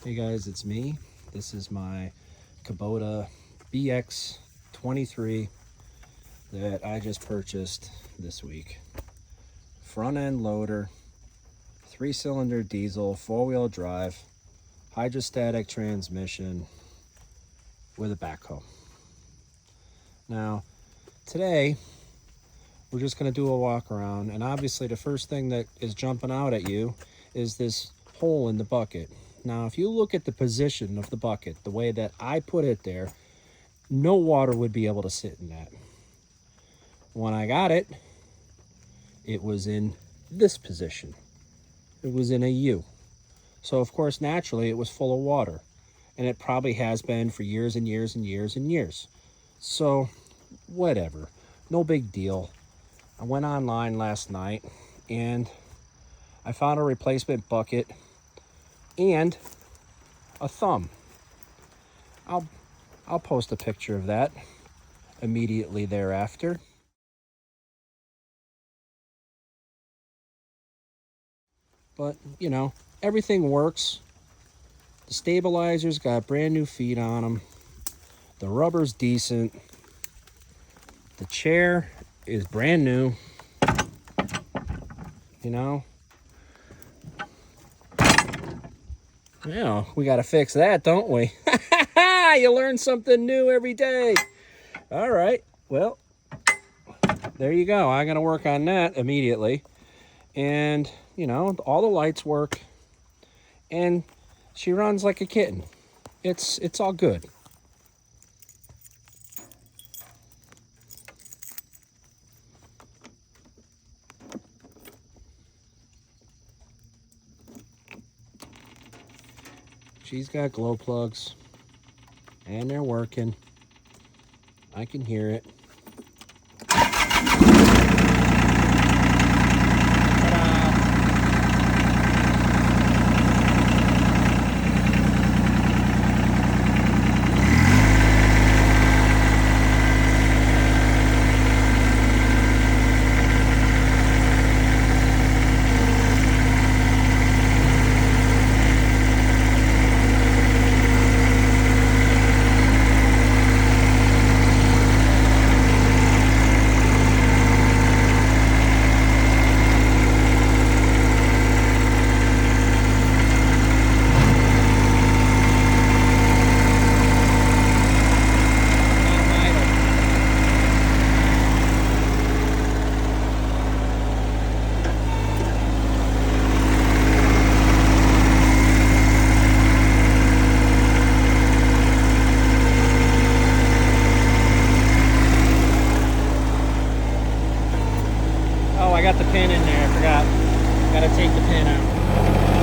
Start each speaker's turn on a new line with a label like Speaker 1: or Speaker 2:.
Speaker 1: Hey guys, it's me. This is my Kubota BX23 that I just purchased this week. Front end loader, 3-cylinder diesel, 4-wheel drive, hydrostatic transmission with a backhoe. Now, today we're just going to do a walk around, and obviously the first thing that is jumping out at you is this hole in the bucket. Now, if you look at the position of the bucket, the way that I put it there, no water would be able to sit in that. When I got it, it was in this position. It was in a U. So, of course, naturally, it was full of water. And it probably has been for years and years and years and years. So, whatever. No big deal. I went online last night and I found a replacement bucket and a thumb. I'll post a picture of that immediately thereafter. But, you know, everything works. The stabilizers got brand new feet on them. The rubber's decent. The chair is brand new. You know, yeah, we got to fix that, don't we? You learn something new every day. All right, well, there you go. I'm going to work on that immediately. And, you know, all the lights work. And she runs like a kitten. It's all good. She's got glow plugs, and they're working. I can hear it. I got the pin in there, I forgot. Gotta take the pin out.